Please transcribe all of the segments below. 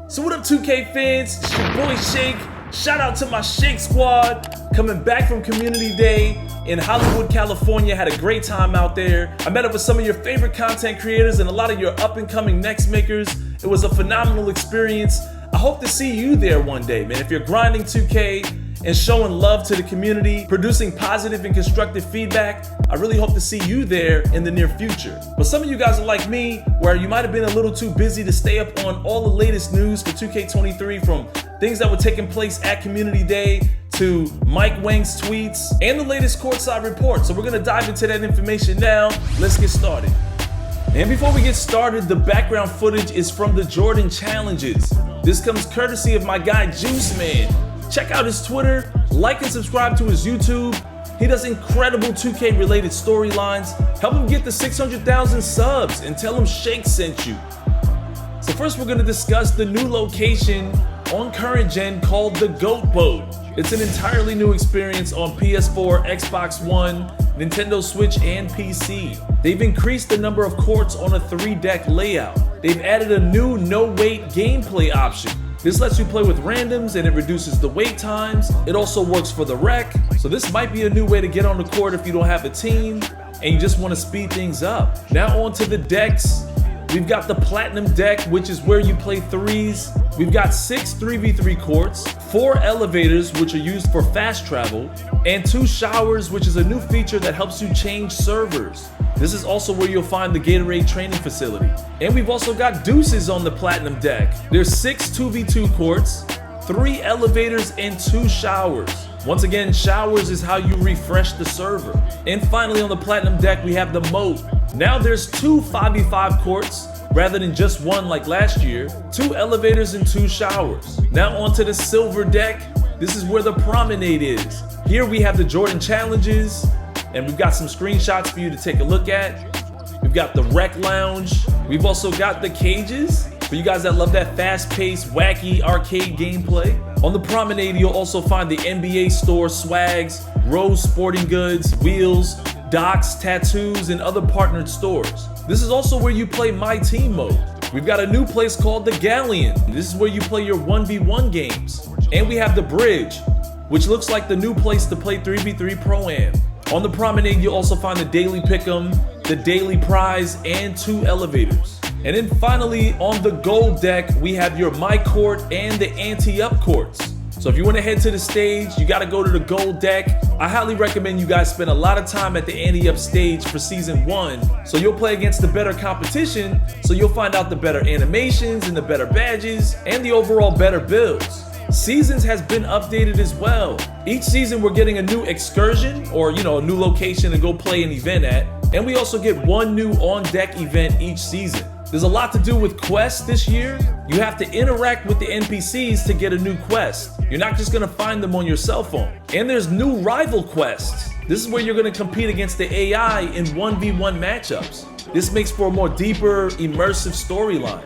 So what up 2K fans, it's your boy Shake. Shout out to my Shake squad, coming back from Community Day in Hollywood, California. Had a great time out there. I met up with some of your favorite content creators and a lot of your up and coming next makers. It was a phenomenal experience. I hope to see you there one day, man. If you're grinding 2K and showing love to the community, producing positive and constructive feedback, I really hope to see you there in the near future. But some of you guys are like me, where you might have been a little too busy to stay up on all the latest news for 2K23, from things that were taking place at Community Day to Mike Wang's tweets and the latest Courtside Report. So we're gonna dive into that information now. Let's get started. And before we get started, the background footage is from the Jordan Challenges. This comes courtesy of my guy Juice Man. Check out his Twitter, like and subscribe to his YouTube. He does incredible 2K related storylines. Help him get to 600,000 subs and tell him Shake sent you. So first we're gonna discuss the new location on current gen called the Goat Boat. It's an entirely new experience on PS4, Xbox One, Nintendo Switch, and PC. They've increased the number of courts on a 3-deck layout. They've added a new no-wait gameplay option. This lets you play with randoms and it reduces the wait times. It also works for the rec. So this might be a new way to get on the court if you don't have a team and you just want to speed things up. Now on to the decks. We've got the Platinum deck, which is where you play threes. We've got 6 3v3 courts, 4 elevators, which are used for fast travel, and 2 showers, which is a new feature that helps you change servers. This is also where you'll find the Gatorade training facility. And we've also got deuces on the Platinum deck. There's 6 2v2 courts, 3 elevators, and 2 showers. Once again, showers is how you refresh the server. And finally on the Platinum deck, we have the Moat. Now there's 2 5v5 courts, rather than just 1 like last year, 2 elevators and 2 showers. Now onto the Silver deck. This is where the Promenade is. Here we have the Jordan Challenges, and we've got some screenshots for you to take a look at. We've got the Rec Lounge. We've also got the cages for you guys that love that fast-paced, wacky arcade gameplay. On the Promenade, you'll also find the NBA store swags, Rose Sporting Goods, wheels, docks, tattoos, and other partnered stores. This is also where you play My Team mode. We've got a new place called the Galleon. This is where you play your 1v1 games. And we have the Bridge, which looks like the new place to play 3v3 Pro-Am. On the Promenade, you'll also find the Daily Pick'em, the Daily Prize, and 2 elevators. And then finally, on the Gold deck, we have your My Court and the Ante-Up courts. So if you want to head to the stage, you got to go to the Gold deck. I highly recommend you guys spend a lot of time at the Ante-Up stage for Season 1. So you'll play against the better competition, so you'll find out the better animations and the better badges and the overall better builds. Seasons has been updated as well. Each season we're getting a new excursion, or a new location to go play an event at. And we also get 1 new on-deck event each season. There's a lot to do with quests this year. You have to interact with the NPCs to get a new quest. You're not just gonna find them on your cell phone. And there's new rival quests. This is where you're gonna compete against the AI in 1v1 matchups. This makes for a more deeper, immersive storyline.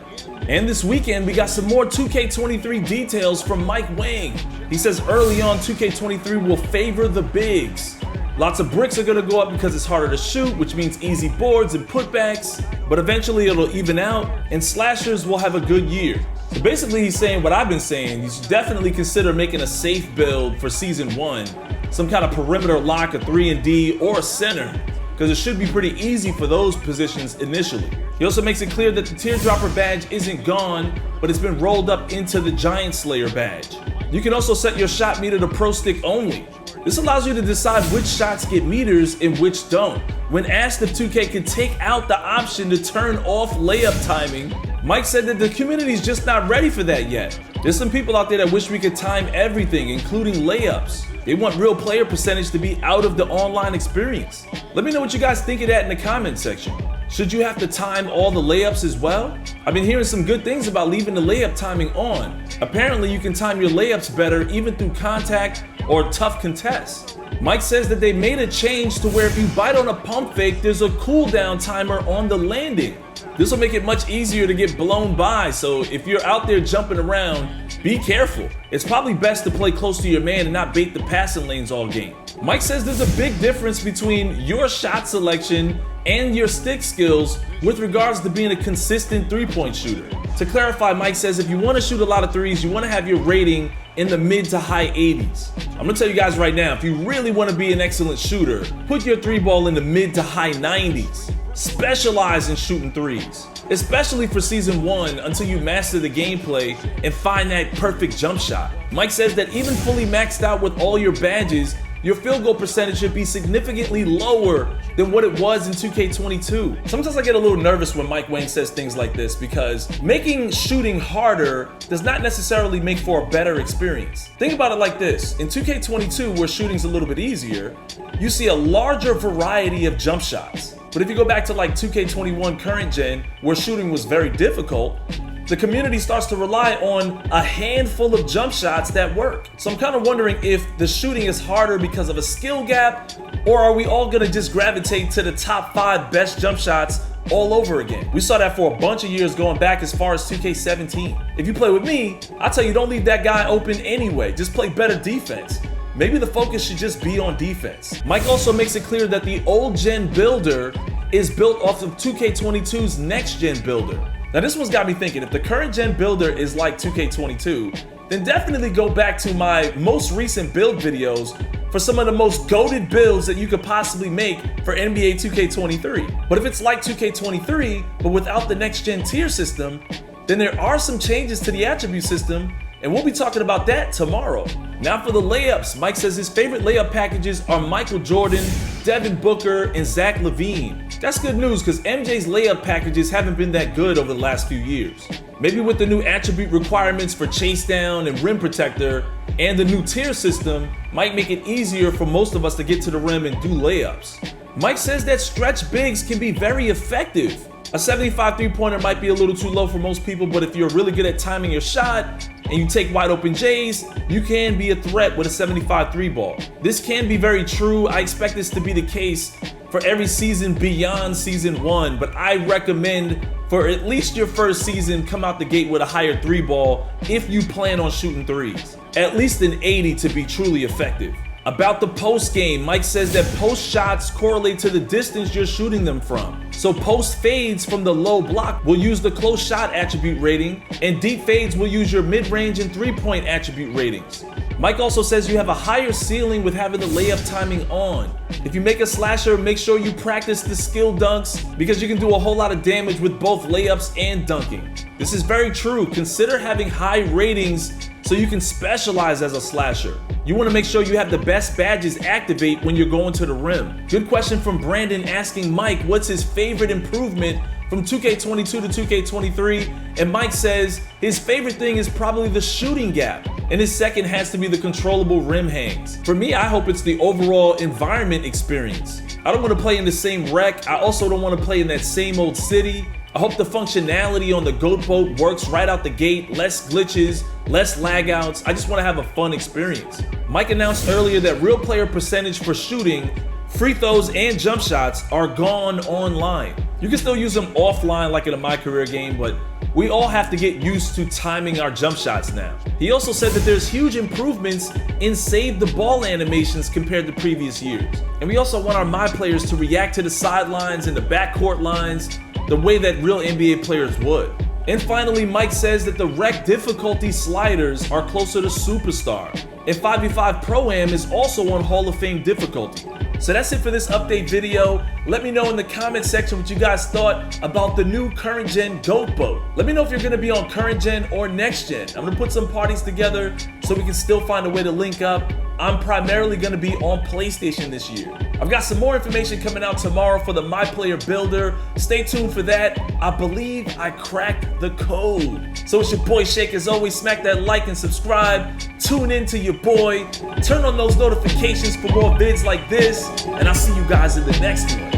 And this weekend, we got some more 2K23 details from Mike Wang. He says early on, 2K23 will favor the bigs. Lots of bricks are gonna go up because it's harder to shoot, which means easy boards and putbacks, but eventually it'll even out, and slashers will have a good year. So basically he's saying what I've been saying. You should definitely consider making a safe build for Season 1. Some kind of perimeter lock, a 3-and-D, or a center, because it should be pretty easy for those positions initially. He also makes it clear that the Teardropper badge isn't gone, but it's been rolled up into the Giant Slayer badge. You can also set your shot meter to Pro Stick only. This allows you to decide which shots get meters and which don't. When asked if 2K could take out the option to turn off layup timing, Mike said that the community's just not ready for that yet. There's some people out there that wish we could time everything, including layups. They want real player percentage to be out of the online experience. Let me know what you guys think of that in the comment section. Should you have to time all the layups as well? I've been hearing some good things about leaving the layup timing on. Apparently you can time your layups better even through contact or tough contests. Mike says that they made a change to where if you bite on a pump fake, there's a cooldown timer on the landing. This will make it much easier to get blown by, so if you're out there jumping around Be careful. It's probably best to play close to your man and not bait the passing lanes all game. Mike says there's a big difference between your shot selection and your stick skills with regards to being a consistent three-point shooter. To clarify, Mike says if you want to shoot a lot of threes, you want to have your rating in the mid to high 80s. I'm gonna tell you guys right now, if you really want to be an excellent shooter, put your three ball in the mid to high 90s. Specialize in shooting threes, especially for season 1 until you master the gameplay and find that perfect jump shot. Mike says that even fully maxed out with all your badges, your field goal percentage should be significantly lower than what it was in 2K22. Sometimes I get a little nervous when Mike Wang says things like this because making shooting harder does not necessarily make for a better experience. Think about it like this. In 2K22, where shooting's a little bit easier, you see a larger variety of jump shots. But if you go back to like 2K21 current gen, where shooting was very difficult, the community starts to rely on a handful of jump shots that work. So I'm kind of wondering if the shooting is harder because of a skill gap, or are we all gonna just gravitate to the top 5 best jump shots all over again? We saw that for a bunch of years going back as far as 2K17. If you play with me, I tell you, don't leave that guy open anyway. Just play better defense. Maybe the focus should just be on defense. Mike also makes it clear that the old gen builder is built off of 2K22's next gen builder. Now this one's got me thinking, if the current gen builder is like 2K22, then definitely go back to my most recent build videos for some of the most goated builds that you could possibly make for NBA 2K23. But if it's like 2K23, but without the next gen tier system, then there are some changes to the attribute system, and we'll be talking about that tomorrow. Now for the layups, Mike says his favorite layup packages are Michael Jordan, Devin Booker, and Zach LaVine. That's good news because MJ's layup packages haven't been that good over the last few years. Maybe with the new attribute requirements for chase down and rim protector and the new tier system might make it easier for most of us to get to the rim and do layups. Mike says that stretch bigs can be very effective. A 75 three-pointer might be a little too low for most people, but if you're really good at timing your shot and you take wide open J's, you can be a threat with a 75 three ball. This can be very true. I expect this to be the case for every season beyond season 1, but I recommend for at least your first season, come out the gate with a higher three ball if you plan on shooting threes. At least an 80 to be truly effective. About the post game, Mike says that post shots correlate to the distance you're shooting them from. So post fades from the low block will use the close shot attribute rating, and deep fades will use your mid-range and three-point attribute ratings. Mike also says you have a higher ceiling with having the layup timing on. If you make a slasher, make sure you practice the skill dunks because you can do a whole lot of damage with both layups and dunking. This is very true. Consider having high ratings so you can specialize as a slasher. You want to make sure you have the best badges activate when you're going to the rim. Good question from Brandon asking Mike what's his favorite improvement from 2K22 to 2K23, and Mike says his favorite thing is probably the shooting gap, and his second has to be the controllable rim hangs. For me, I hope it's the overall environment experience. I don't want to play in the same wreck. I also don't want to play in that same old city. I hope the functionality on the Goat Boat works right out the gate, less glitches, less lag outs. I just want to have a fun experience. Mike announced earlier that real player percentage for shooting, free throws, and jump shots are gone online. You can still use them offline like in a My Career game, but we all have to get used to timing our jump shots now. He also said that there's huge improvements in save the ball animations compared to previous years. And we also want our My players to react to the sidelines and the backcourt lines the way that real NBA players would. And finally, Mike says that the rec difficulty sliders are closer to Superstar, and 5v5 Pro-Am is also on Hall of Fame difficulty. So that's it for this update video. Let me know in the comment section what you guys thought about the new current gen Goat Boat. Let me know if you're gonna be on current gen or next gen. I'm gonna put some parties together so we can still find a way to link up. I'm primarily gonna be on PlayStation this year. I've got some more information coming out tomorrow for the My Player Builder. Stay tuned for that. I believe I cracked the code. So it's your boy Shake. As always, smack that like and subscribe. Tune in to your boy. Turn on those notifications for more vids like this. And I'll see you guys in the next one.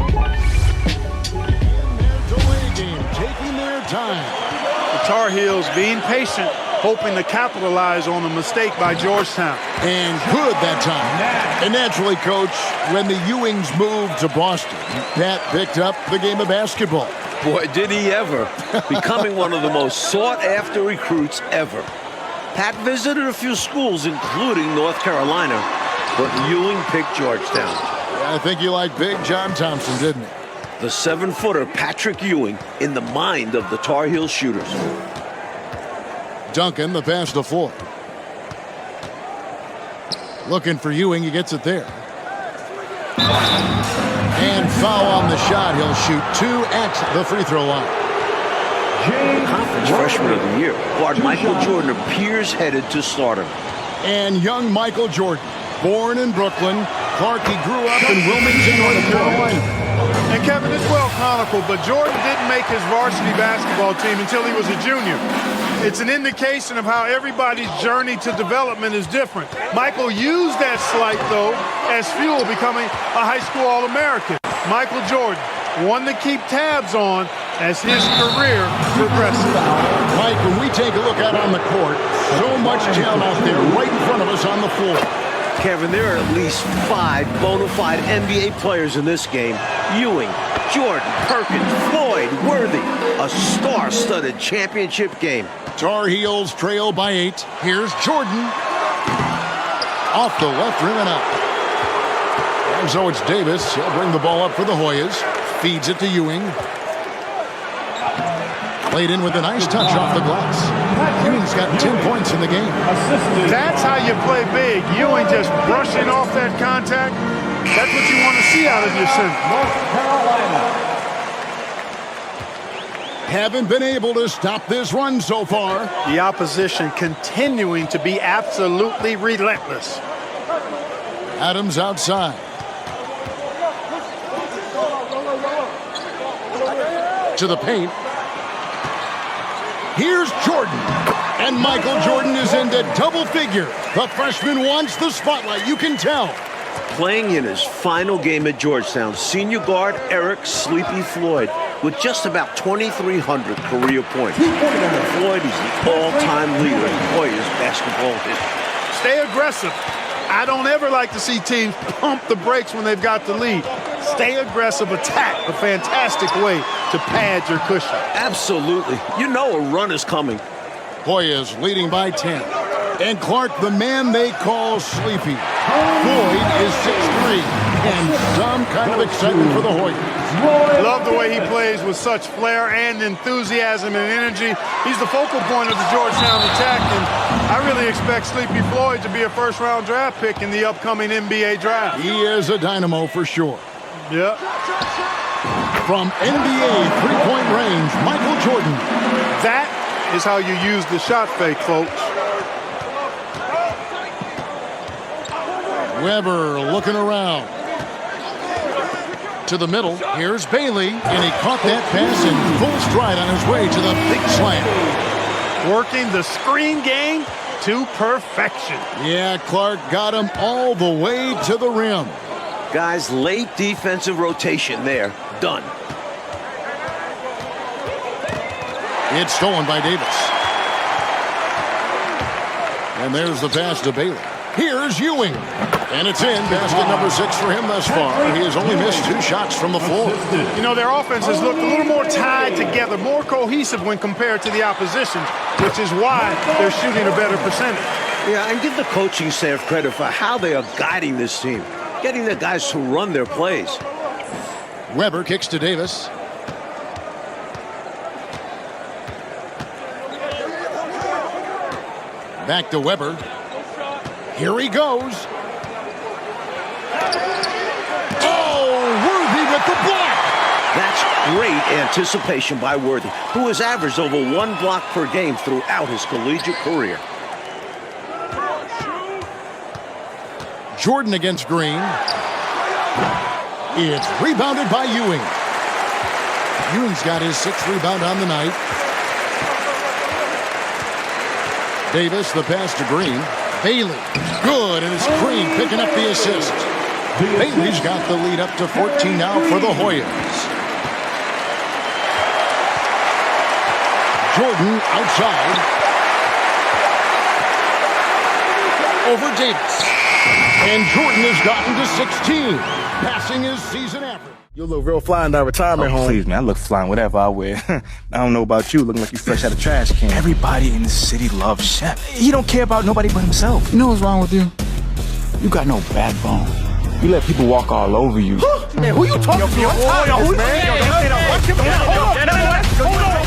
Delay game, taking their time. The Tar Heels being patient, hoping to capitalize on a mistake by Georgetown. And good that time. And naturally, Coach, when the Ewings moved to Boston, that picked up the game of basketball. Boy, did he ever. Becoming one of the most sought-after recruits ever. Pat visited a few schools, including North Carolina, but Ewing picked Georgetown. I think you liked Big John Thompson, didn't he? The 7-footer Patrick Ewing in the mind of the Tar Heel shooters. Duncan, the pass to Floyd. Looking for Ewing, he gets it there. And foul on the shot. He'll shoot 2 at the free throw line. Conference freshman of the year, guard Michael Jordan appears headed to stardom. And young Michael Jordan, born in Brooklyn. Clark, he grew up in Wilmington, North Carolina. And Kevin, it's well chronicled, but Jordan didn't make his varsity basketball team until he was a junior. It's an indication of how everybody's journey to development is different. Michael used that slight, though, as fuel, becoming a high school All-American. Michael Jordan, one to keep tabs on as his career progresses. Mike, when we take a look out on the court, so much talent out there right in front of us on the floor. Kevin, there are at least 5 bona fide NBA players in this game. Ewing, Jordan, Perkins, Floyd, Worthy. A star-studded championship game. Tar Heels trail by 8. Here's Jordan. Off the left rim and out. And so it's Davis. He'll bring the ball up for the Hoyas. Feeds it to Ewing. Played in with a nice touch off the glass. Ewing's got 10 points in the game. That's how you play big. Ewing just brushing off that contact. That's what you want to see out of your center. North Carolina. Haven't been able to stop this run so far. The opposition continuing to be absolutely relentless. Adams outside. To the paint. Here's Jordan. And Michael Jordan is into double figure. The freshman wants the spotlight, you can tell. Playing in his final game at Georgetown, senior guard Eric "Sleepy" Floyd with just about 2,300 career points. Floyd is the all-time leader in Hoyas basketball history. Stay aggressive. I don't ever like to see teams pump the brakes when they've got the lead. Stay aggressive, attack. A fantastic way to pad your cushion. Absolutely. You know a run is coming. Hoyas leading by 10. And Clark, the man they call Sleepy. Floyd is 6'3", and some kind of excitement for the Hoyas. Love the way he plays with such flair and enthusiasm and energy. He's the focal point of the Georgetown attack, and I really expect Sleepy Floyd to be a first-round draft pick in the upcoming NBA draft. He is a dynamo for sure. Yep. From NBA three-point range, Michael Jordan. That is how you use the shot fake, folks. Weber looking around. To the middle, here's Bailey, and he caught that pass in full stride on his way to the big slam. Working the screen game to perfection. Yeah, Clark got him all the way to the rim. Guys, late defensive rotation there. Done. It's stolen by Davis. And there's the pass to Bailey. Here's Ewing. And it's in. Basket number 6 for him thus far. He has only missed 2 shots from the floor. You know, their offenses look a little more tied together, more cohesive when compared to the opposition, which is why they're shooting a better percentage. Yeah, and give the coaching staff credit for how they are guiding this team, getting their guys to run their plays. Weber kicks to Davis. Back to Weber. Here he goes. Oh, Worthy with the block. That's great anticipation by Worthy, who has averaged over 1 block per game throughout his collegiate career. Jordan against Green. It's rebounded by Ewing. Ewing's got his 6th rebound on the night. Davis, the pass to Green. Bailey, good, and it's Green picking up the assist. Bailey's got the lead up to 14 now for the Hoyas. Jordan outside. Over Davis. And Jordan has gotten to 16, passing his season average. You look real fly in that retirement home. Please, man, I look flying whatever I wear. I don't know about you, looking like you fresh out of trash can. Everybody in the city loves Shep. He don't care about nobody but himself. You know what's wrong with you? You got no backbone. You let people walk all over you. Man, who you talking to? Hold on.